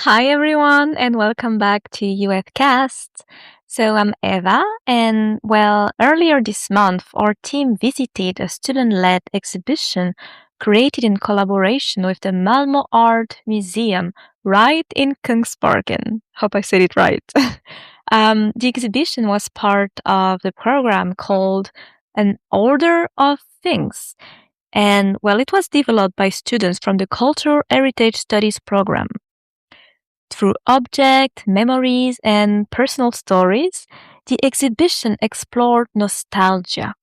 Hi everyone and welcome back to UFcast. So I'm Eva and earlier this month our team visited a student-led exhibition created in collaboration with the Malmö Art Museum right in Kungsborgen. Hope I said it right. The exhibition was part of the program called An Order of Things. And it was developed by students from the Cultural Heritage Studies program. Through objects, memories, and personal stories, the exhibition explored nostalgia,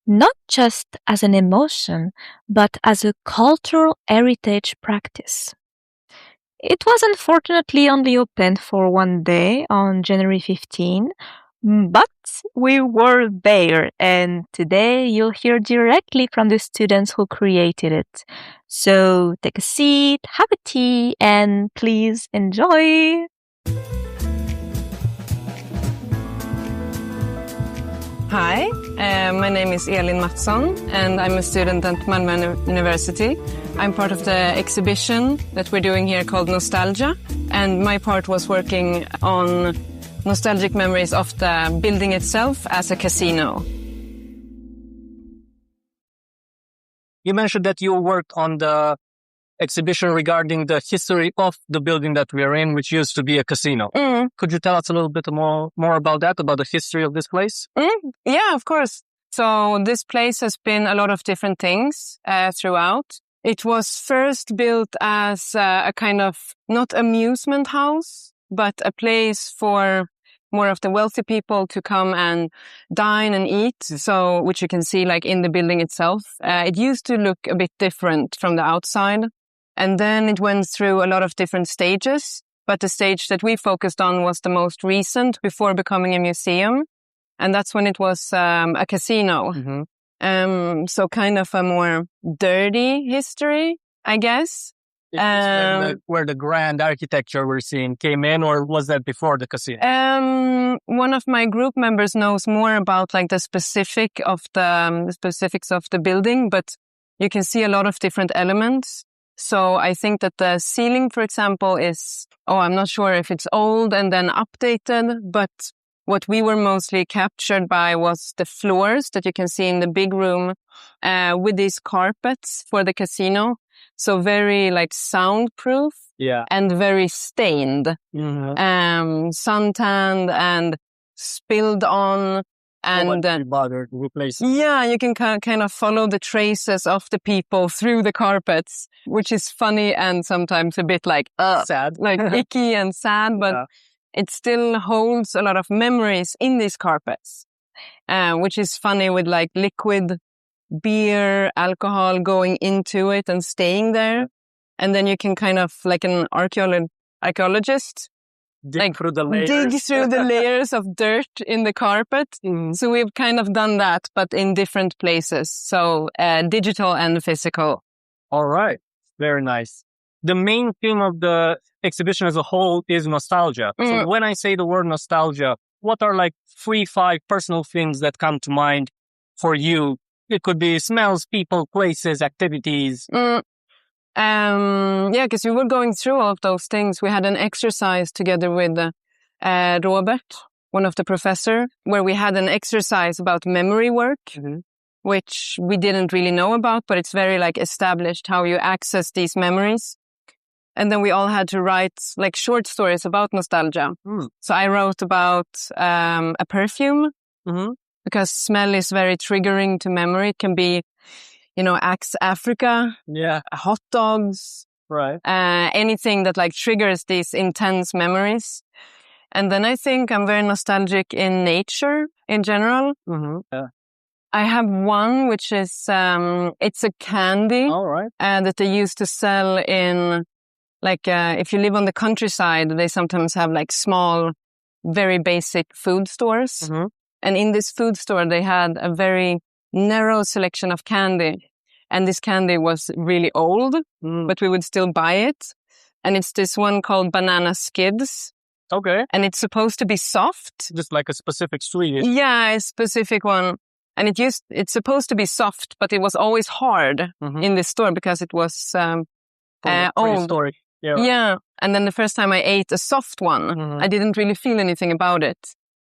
not just as an emotion, but as a cultural heritage practice. It was unfortunately only open for one day on January 15, but we were there, and today you'll hear directly from the students who created it. So take a seat, have a tea, and please enjoy! Hi, my name is Elin Mattsson and I'm a student at Malmö University. I'm part of the exhibition that we're doing here called Nostalgia, and my part was working on nostalgic memories of the building itself as a casino. You mentioned that you worked on the exhibition regarding the history of the building that we are in, which used to be a casino. Could you tell us a little bit more about that, about the history of this place? Yeah, of course. So this place has been a lot of different things throughout. It was first built as a kind of, not amusement house, but a place for more of the wealthy people to come and dine and eat. So, which you can see like in the building itself. It used to look a bit different from the outside. And then it went through a lot of different stages. But the stage that we focused on was the most recent before becoming a museum. And that's when it was a casino. So kind of a more dirty history, I guess. Where the grand architecture we're seeing came in, or was that before the casino? One of my group members knows more about like the specifics of the building, but you can see a lot of different elements. So I think that the ceiling, for example, I'm not sure if it's old and then updated, but what we were mostly captured by was the floors that you can see in the big room with these carpets for the casino. So very like soundproof and very stained, suntanned and spilled on. And yeah, you can kind of follow the traces of the people through the carpets, which is funny and sometimes a bit like sad, like icky and sad, but it still holds a lot of memories in these carpets, which is funny with like liquid beer, alcohol going into it and staying there. And then you can kind of like an archaeologist dig through the layers of dirt in the carpet. So we've kind of done that, but in different places. So digital and physical. All right. Very nice. The main theme of the exhibition as a whole is nostalgia. So when I say the word nostalgia, what are like 3-5 personal things that come to mind for you? It could be smells, people, places, activities. Because we were going through all of those things. We had an exercise together with Robert, one of the professors, where we had an exercise about memory work, which we didn't really know about, but it's very like established how you access these memories. And then we all had to write like short stories about nostalgia. So I wrote about a perfume, because smell is very triggering to memory. It can be, Africa, hot dogs, right? Anything that like triggers these intense memories. And then I think I'm very nostalgic in nature in general. I have one which is it's a candy that they used to sell in like if you live on the countryside, they sometimes have like small, very basic food stores. And in this food store, they had a very narrow selection of candy. And this candy was really old, but we would still buy it. And it's this one called Banana Skids. Okay. And it's supposed to be soft. Just like a specific sweet. Yeah, a specific one. And it's supposed to be soft, but it was always hard in this store because it was old. Yeah. And then the first time I ate a soft one, I didn't really feel anything about it.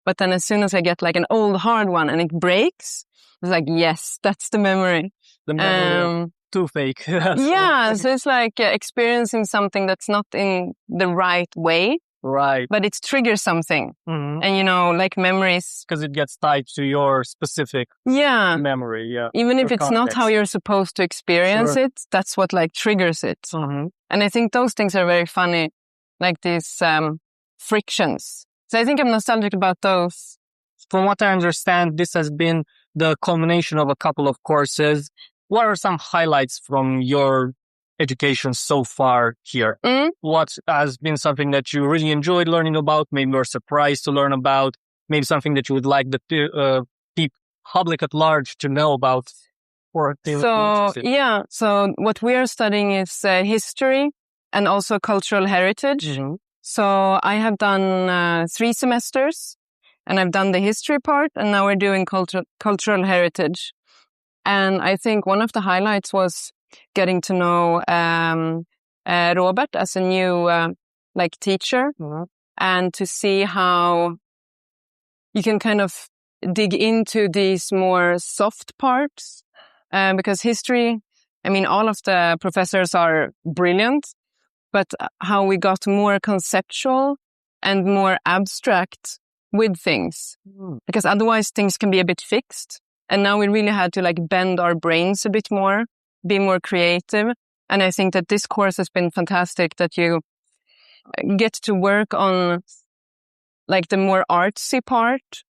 But then as soon as I get like an old hard one and it breaks, it's like, yes, that's the memory. The memory of toothache. Yeah, so it's like experiencing something that's not in the right way. Right. But it triggers something. And, you know, like memories. Because it gets tied to your specific memory. Yeah. Even if it's not how you're supposed to experience it, that's what like triggers it. And I think those things are very funny, like these frictions. So I think I'm nostalgic about those. From what I understand, this has been the culmination of a couple of courses. What are some highlights from your education so far here? What has been something that you really enjoyed learning about? Maybe you're surprised to learn about? Maybe something that you would like the public at large to know about? So what we are studying is history and also cultural heritage. So I have done 3 semesters and I've done the history part and now we're doing cultural heritage. And I think one of the highlights was getting to know Robert as a new teacher and to see how you can kind of dig into these more soft parts because history, I mean, all of the professors are brilliant, but how we got more conceptual and more abstract with things because otherwise things can be a bit fixed. And now we really had to like bend our brains a bit more, be more creative. And I think that this course has been fantastic that you get to work on like the more artsy part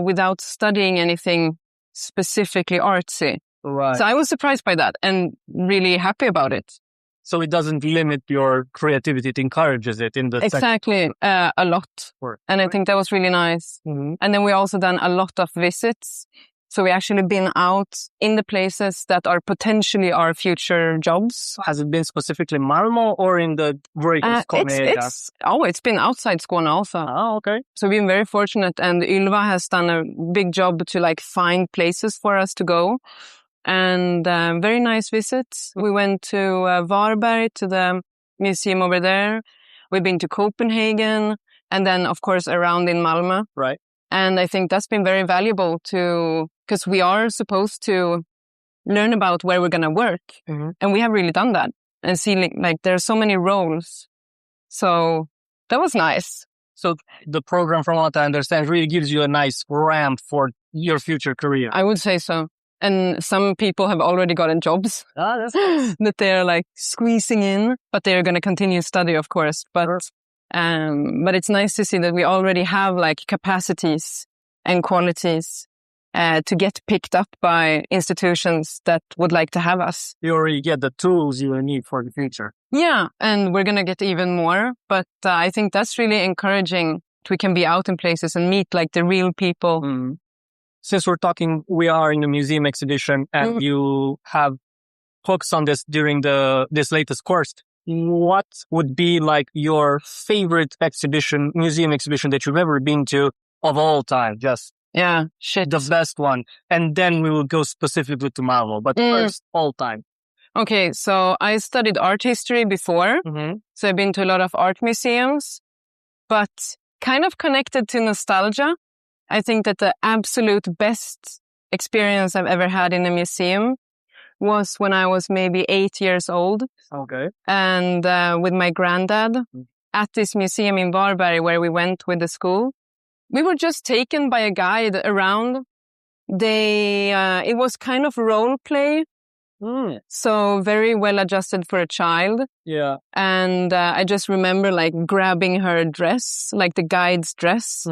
without studying anything specifically artsy. Right. So I was surprised by that and really happy about it. So it doesn't limit your creativity, it encourages it in the Exactly, a lot. And I think that was really nice. And then we also done a lot of visits. So we actually been out in the places that are potentially our future jobs. Has it been specifically Malmö or in the greater Skåne area? It's been outside Skåne also. Oh, okay. So we've been very fortunate and Ylva has done a big job to like find places for us to go. And very nice visits. We went to Varberg, to the museum over there. We've been to Copenhagen and then, of course, around in Malmö. Right. And I think that's been very valuable because we are supposed to learn about where we're going to work. And we have really done that and see like there are so many roles. So that was nice. So the program, from what I understand, really gives you a nice ramp for your future career. I would say so. And some people have already gotten jobs that they're like squeezing in, but they're going to continue study, of course. But it's nice to see that we already have like capacities and qualities to get picked up by institutions that would like to have us. You already get the tools you will need for the future. Yeah, and we're going to get even more. But I think that's really encouraging. We can be out in places and meet like the real people. Since we're talking, we are in the museum exhibition and you have focused on this during this latest course. What would be like your favorite museum exhibition that you've ever been to of all time? Just the best one. And then we will go specifically to Malmö, but first, all time. Okay, so I studied art history before. So I've been to a lot of art museums, but kind of connected to nostalgia. I think that the absolute best experience I've ever had in a museum was when I was maybe 8 years old. Okay. And with my granddad at this museum in Varberg where we went with the school. We were just taken by a guide around. It was kind of role play. So very well adjusted for a child. Yeah. And I just remember like grabbing her dress, like the guide's dress.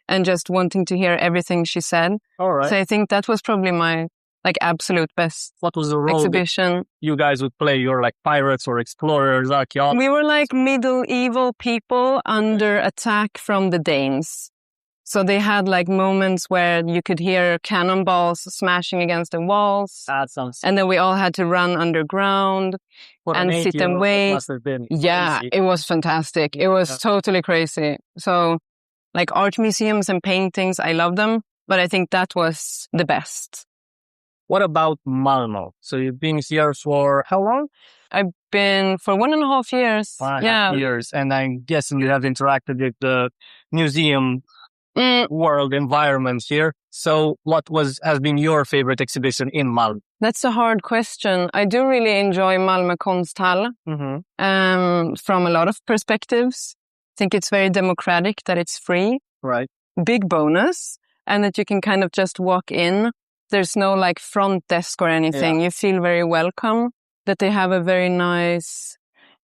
And just wanting to hear everything she said. All right. So I think that was probably my like absolute best What was the role exhibition. You guys would play? You're like pirates or explorers, archaeologists? We were like medieval people under attack from the Danes. So they had like moments where you could hear cannonballs smashing against the walls. That sounds. And then we all had to run underground and sit and wait. Must have been crazy. It was fantastic. It was totally crazy. So like art museums and paintings, I love them, but I think that was the best. What about Malmö? So you've been here for how long? I've been for 1.5 years. 1.5 years. And I'm guessing you have interacted with the museum world environment here. So what has been your favorite exhibition in Malmö? That's a hard question. I do really enjoy Malmö Konsthall from a lot of perspectives. I think it's very democratic, that it's free. Right. Big bonus. And that you can kind of just walk in. There's no like front desk or anything. Yeah. You feel very welcome. That they have a very nice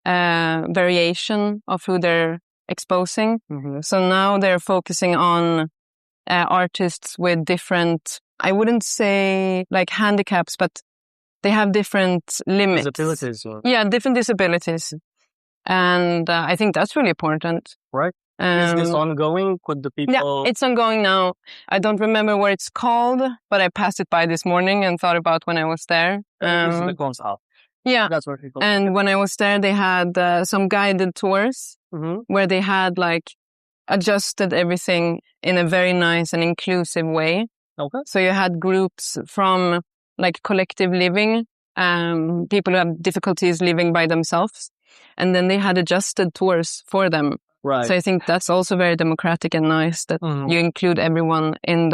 variation of who they're exposing. So now they're focusing on artists with different, I wouldn't say like handicaps, but they have different limits. Disabilities. Yeah, different disabilities. And I think that's really important. Right. Is this ongoing? Could the people... Yeah, it's ongoing now. I don't remember what it's called, but I passed it by this morning and thought about when I was there. This is the Konsthall. Yeah. That's what people... And when I was there, they had some guided tours where they had like adjusted everything in a very nice and inclusive way. Okay. So you had groups from like collective living, people who have difficulties living by themselves. And then they had adjusted tours for them. Right. So I think that's also very democratic and nice that you include everyone in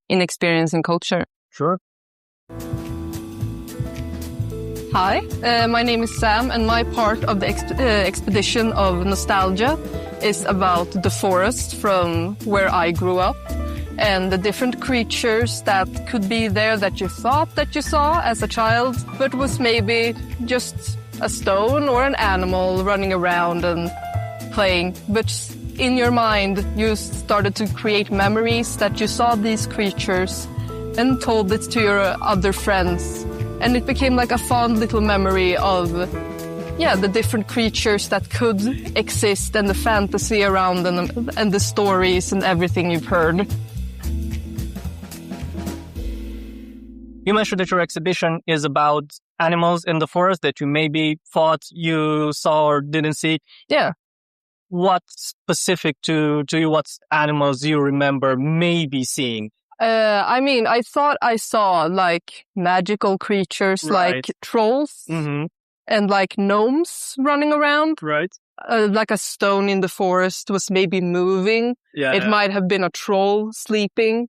experience and culture. Sure. Hi, my name is Sam, and my part of the expedition of nostalgia is about the forest from where I grew up and the different creatures that could be there that you thought that you saw as a child, but was maybe just a stone or an animal running around and playing. But in your mind, you started to create memories that you saw these creatures and told it to your other friends. And it became like a fond little memory of, the different creatures that could exist and the fantasy around them and the stories and everything you've heard. You mentioned that your exhibition is about animals in the forest that you maybe thought you saw or didn't see. Yeah. What's specific to you? What animals you remember maybe seeing? I thought I saw like magical creatures like trolls and like gnomes running around. Right. Like a stone in the forest was maybe moving. It might have been a troll sleeping,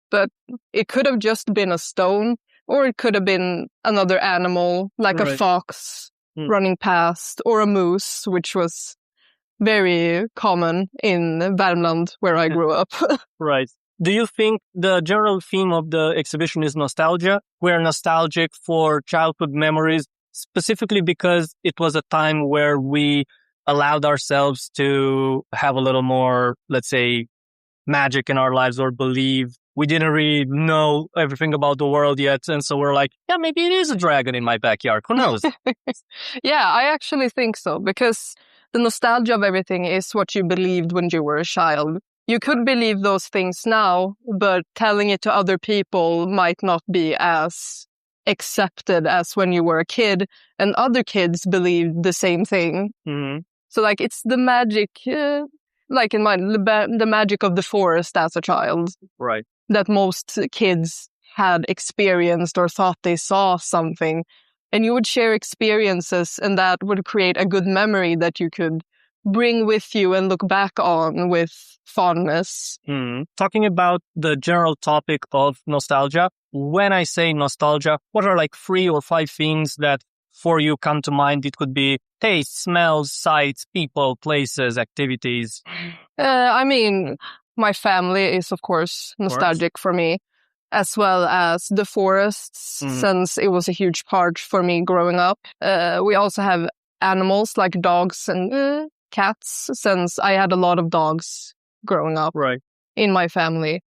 but it could have just been a stone, or it could have been another animal like a fox running past, or a moose, which was very common in Värmland where I grew up. Right. Do you think the general theme of the exhibition is nostalgia? We're nostalgic for childhood memories, specifically because it was a time where we allowed ourselves to have a little more, let's say, magic in our lives, or believe. We didn't really know everything about the world yet. And so we're like, yeah, maybe it is a dragon in my backyard. Who knows? Yeah, I actually think so, because the nostalgia of everything is what you believed when you were a child. You could believe those things now, but telling it to other people might not be as accepted as when you were a kid, and other kids believed the same thing. So like it's the magic, like in mind, the magic of the forest as a child. Right. That most kids had experienced or thought they saw something. And you would share experiences, and that would create a good memory that you could bring with you and look back on with fondness. Talking about the general topic of nostalgia, when I say nostalgia, what are like 3 or 5 things that for you come to mind? It could be taste, smells, sights, people, places, activities. My family is, of course, nostalgic for me, as well as the forests, since it was a huge part for me growing up. We also have animals like dogs and cats, since I had a lot of dogs growing up in my family.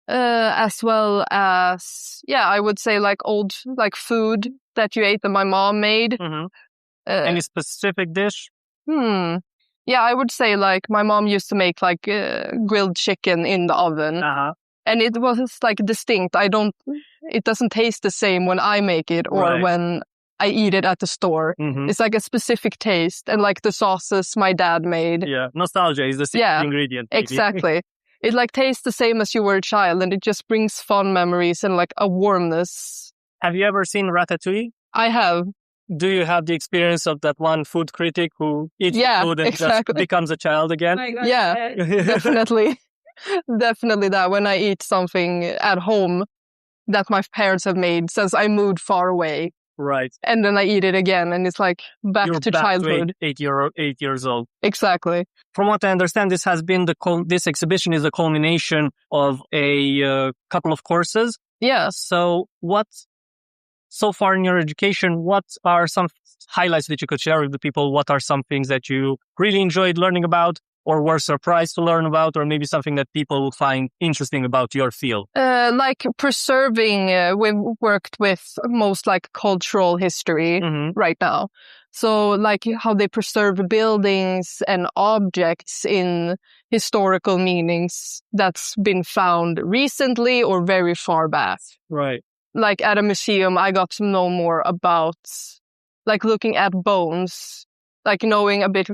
As well as, I would say like old, like food that you ate that my mom made. Any specific dish? Yeah, I would say like my mom used to make like grilled chicken in the oven. And it was like distinct. It doesn't taste the same when I make it or when I eat it at the store. It's like a specific taste, and like the sauces my dad made. Yeah, nostalgia is the secret ingredient. Maybe. Exactly. It like tastes the same as you were a child, and it just brings fond memories and like a warmness. Have you ever seen Ratatouille? I have. Do you have the experience of that one food critic who eats food and just becomes a child again? Yeah, definitely. Definitely that. When I eat something at home that my parents have made since I moved far away. Right. And then I eat it again and it's like back to childhood. To 8 years old. Exactly. From what I understand, this has been this exhibition is a culmination of a couple of courses. Yeah. So far in your education, what are some highlights that you could share with the people? What are some things that you really enjoyed learning about or were surprised to learn about, or maybe something that people will find interesting about your field? Like preserving, we've worked with most like cultural history right now. So like how they preserve buildings and objects in historical meanings that's been found recently or very far back. Right. Like at a museum, I got to know more about like looking at bones, like knowing a bit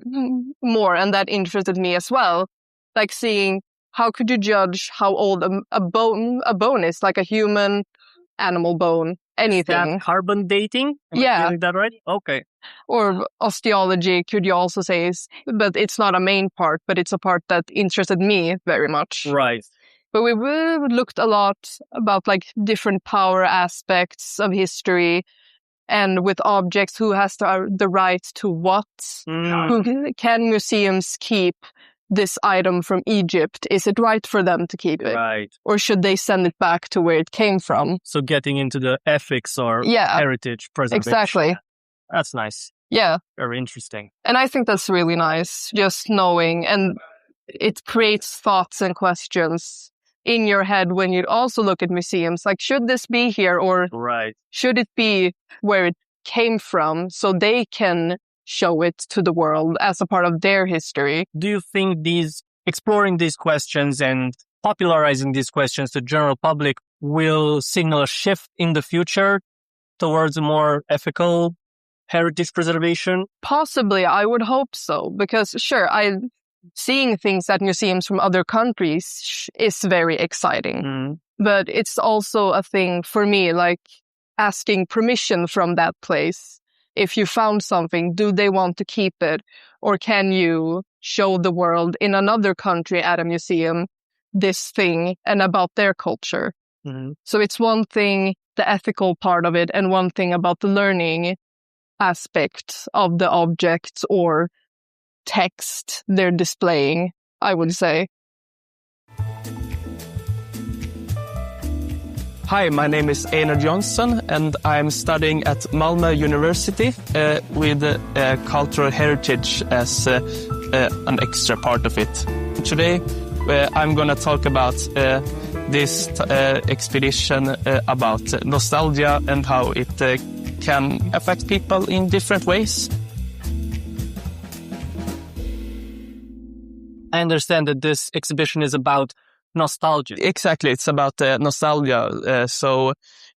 more, and that interested me as well. Like seeing how could you judge how old a bone is, like a human, animal bone, anything. Is that carbon dating? Am I getting that right? Okay. Or osteology, could you also say, but it's not a main part, but it's a part that interested me very much. Right. But we looked a lot about like different power aspects of history, and with objects, who has the right to what? Who can museums keep this item from Egypt? Is it right for them to keep it? Right. Or should they send it back to where it came from? So getting into the ethics or heritage preservation. Exactly. That's nice. Yeah. Very interesting. And I think that's really nice, just knowing, and it creates thoughts and questions in your head when you also look at museums, like, should this be here, or should it be where it came from so they can show it to the world as a part of their history? Do you think exploring these questions and popularizing these questions to the general public will signal a shift in the future towards a more ethical heritage preservation? Possibly, I would hope so, because sure, seeing things at museums from other countries is very exciting. But it's also a thing for me, like asking permission from that place. If you found something, do they want to keep it? Or can you show the world in another country at a museum this thing and about their culture? So it's one thing, the ethical part of it, and one thing about the learning aspect of the objects or text they're displaying, I would say. Hi, my name is Einar Johnson, and I'm studying at Malmö University with cultural heritage as an extra part of it. Today, I'm going to talk about this expedition about nostalgia and how it can affect people in different ways. I understand that this exhibition is about nostalgia. Exactly, it's about nostalgia. So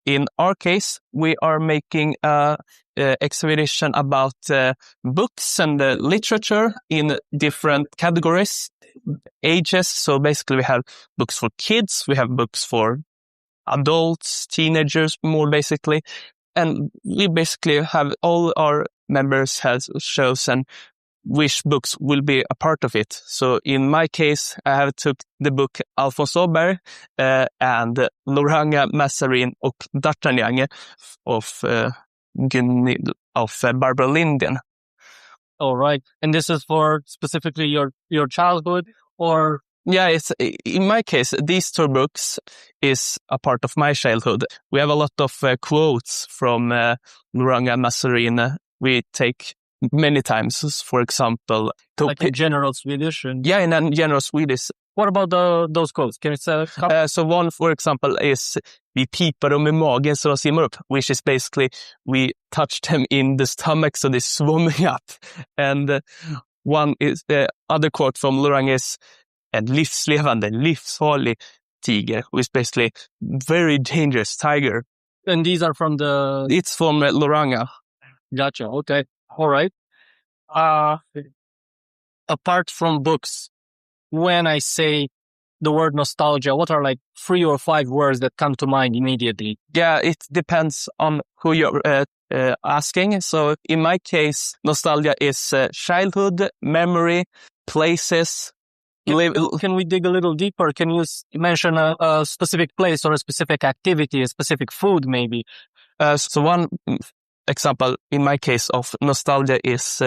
in our case, we are making a exhibition about books and literature in different categories, ages. So basically we have books for kids, we have books for adults, teenagers, more basically. And we basically have all our members has chosen which books will be a part of it. So in my case, I have took the book Alphonse Auber and Loranga, Mazarin och D'Artagnan of Barbara Linden. All right. And this is for specifically your childhood, or? Yeah, it's in my case, these two books is a part of my childhood. We have a lot of quotes from Loranga, Mazarin. We take many times, for example. Like in general Swedish? Yeah, in general Swedish. What about those quotes? Can you say a couple? So one, for example, is "Vi pipar dem i magen så de simmar upp," which is basically we touch them in the stomach so they're swimming up. And one is the other quote from Lorang is "En livslevande, livsfarlig tiger," which is basically very dangerous tiger. And these are from It's from Loranga. Gotcha. Okay. All right. Apart from books, when I say the word nostalgia, what are like 3 or 5 words that come to mind immediately? Yeah, it depends on who you're asking. So in my case, nostalgia is childhood, memory, places. Can we dig a little deeper? Can you mention a specific place or a specific activity, a specific food maybe? So one example in my case of nostalgia is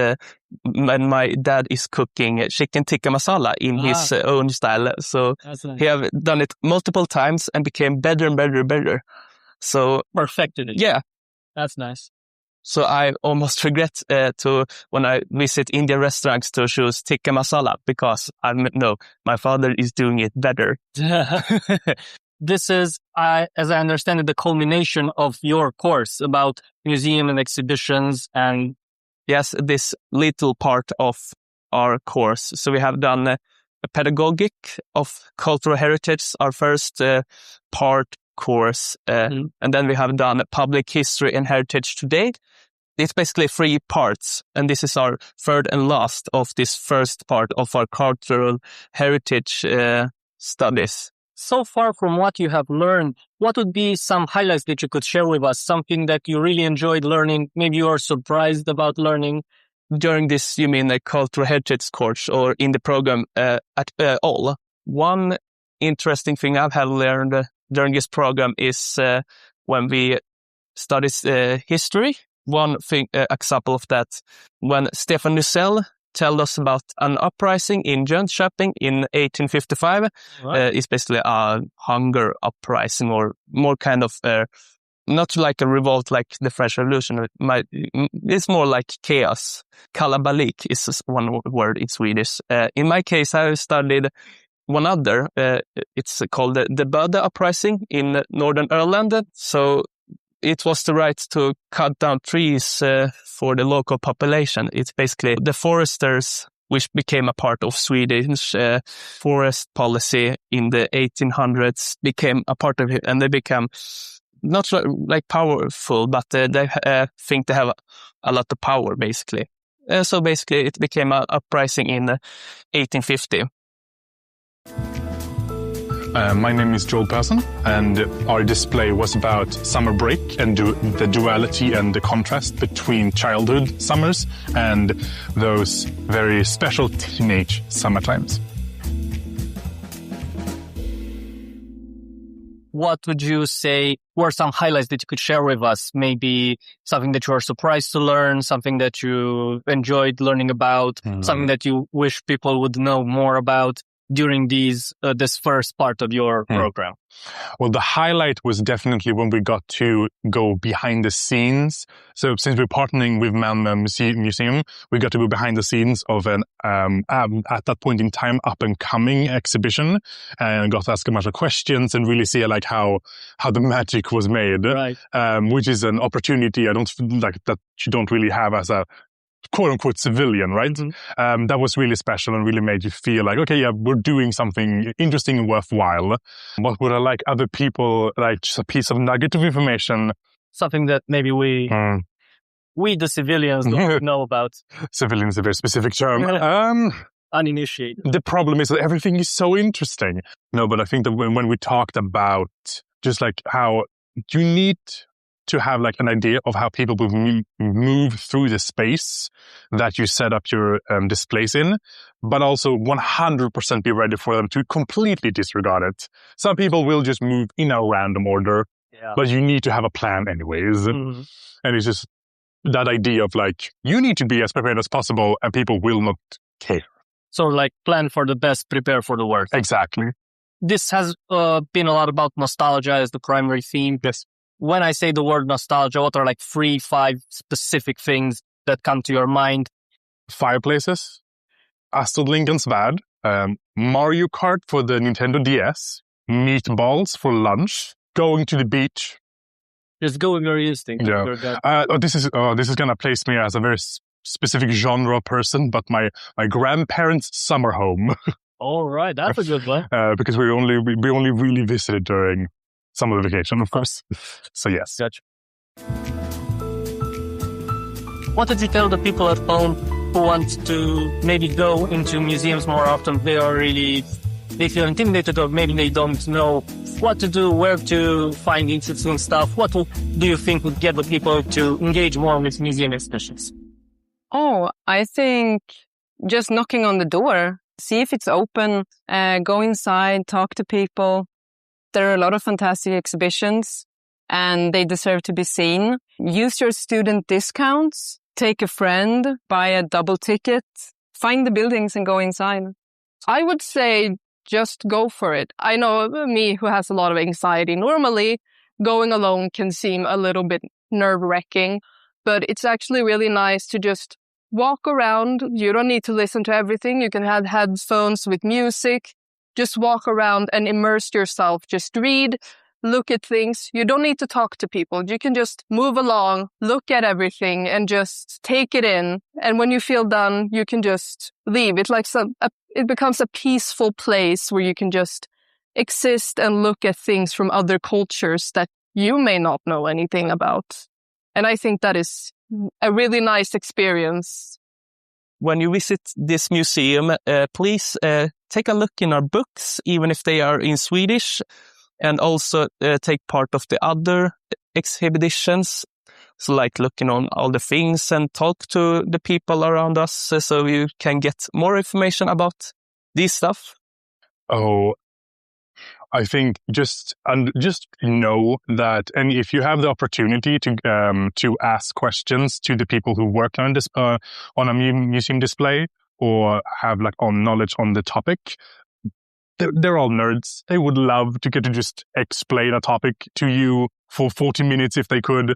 when my dad is cooking chicken tikka masala in his own style. So That's nice. he have done it multiple times and became better and better and better. So Perfected it. yeah. That's nice. So I almost regret to when I visit Indian restaurants to choose tikka masala because I know my father is doing it better. This is, as I understand it, the culmination of your course about museum and exhibitions and... Yes, this little part of our course. So we have done a pedagogic of cultural heritage, our first part course. And then we have done public history and heritage today. It's basically 3 parts. And this is our third and last of this first part of our cultural heritage studies. So far from what you have learned, what would be some highlights that you could share with us? Something that you really enjoyed learning, maybe you are surprised about learning? During this, you mean a cultural heritage course or in the program at all? One interesting thing I have learned during this program is when we studied history. One thing, example of that, when Stefan Nussel told us about an uprising in Jönköping in 1855. It's basically a hunger uprising or more kind of, not like a revolt like the French Revolution. It's more like chaos. Kalabalik is one word in Swedish. In my case, I studied one other. It's called the Böde uprising in Northern Ireland. So it was the right to cut down trees for the local population. It's basically the foresters, which became a part of Swedish forest policy in the 1800s, became a part of it, and they became not like powerful, but they think they have a lot of power, basically. So basically, it became an uprising in 1850. My name is Joel Persson, and our display was about summer break and the duality and the contrast between childhood summers and those very special teenage summer times. What would you say were some highlights that you could share with us? Maybe something that you are surprised to learn, something that you enjoyed learning about, something that you wish people would know more about during this first part of your program? Well, the highlight was definitely when we got to go behind the scenes. So since we're partnering with Malmö Museum, we got to go behind the scenes of an, at that point in time, up and coming exhibition, and got to ask a bunch of questions and really see like how the magic was made, right. Which is an opportunity I don't like that you don't really have as a quote-unquote civilian, right? That was really special and really made you feel like, okay, yeah, we're doing something interesting and worthwhile. What would I like other people, like just a piece of nugget of information? Something that maybe we the civilians don't know about. Civilian is a very specific term. Uninitiated. The problem is that everything is so interesting. No, but I think that when we talked about just like how you need to have like an idea of how people will move through the space that you set up your displays in, but also 100% be ready for them to completely disregard it. Some people will just move in a random order, but you need to have a plan anyways. And it's just that idea of like, you need to be as prepared as possible and people will not care. So like plan for the best, prepare for the worst. Exactly. This has been a lot about nostalgia as the primary theme. Yes. When I say the word nostalgia, what are like 3-5 specific things that come to your mind? Fireplaces, Astrid Lindgren's Värld, Mario Kart for the Nintendo DS, meatballs for lunch, going to the beach. Just going very instinct. Yeah. This is gonna place me as a very specific genre person, but my grandparents' summer home. All right, that's a good one. Because we only really visited during summer vacation, of course. So yes. Gotcha. What did you tell the people at home who want to maybe go into museums more often? They are really they feel intimidated, or maybe they don't know what to do, where to find interesting stuff, what do you think would get the people to engage more with museum exhibitions? Oh, I think just knocking on the door, see if it's open, go inside, talk to people. There are a lot of fantastic exhibitions and they deserve to be seen. Use your student discounts, take a friend, buy a double ticket, find the buildings and go inside. I would say just go for it. I know me who has a lot of anxiety. Normally, going alone can seem a little bit nerve-wracking, but it's actually really nice to just walk around. You don't need to listen to everything. You can have headphones with music. Just walk around and immerse yourself. Just read, look at things. You don't need to talk to people. You can just move along, look at everything and just take it in. And when you feel done, you can just leave. It's like it becomes a peaceful place where you can just exist and look at things from other cultures that you may not know anything about. And I think that is a really nice experience. When you visit this museum, please take a look in our books, even if they are in Swedish, and also take part of the other exhibitions. So like looking on all the things and talk to the people around us so you can get more information about this stuff. Oh, I think just know that, and if you have the opportunity to ask questions to the people who work on this on a museum display, or have like on knowledge on the topic, they're all nerds. They would love to get to just explain a topic to you for 40 minutes if they could.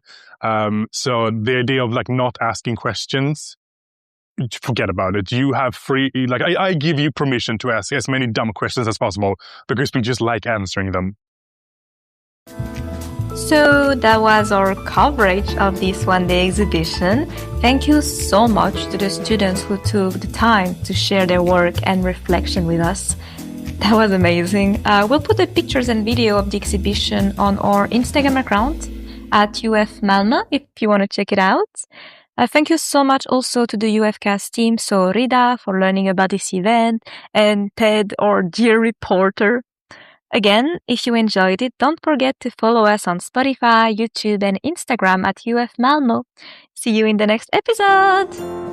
So the idea of like not asking questions, forget about it. You have free, like I give you permission to ask as many dumb questions as possible because we just like answering them. So that was our coverage of this one-day exhibition. Thank you so much to the students who took the time to share their work and reflection with us. That was amazing. We'll put the pictures and video of the exhibition on our Instagram account at UF Malmö if you want to check it out. Thank you so much also to the UFcast team, so Rida for learning about this event, and Ted, our dear reporter. Again, if you enjoyed it, don't forget to follow us on Spotify, YouTube, and Instagram at UF Malmö. See you in the next episode!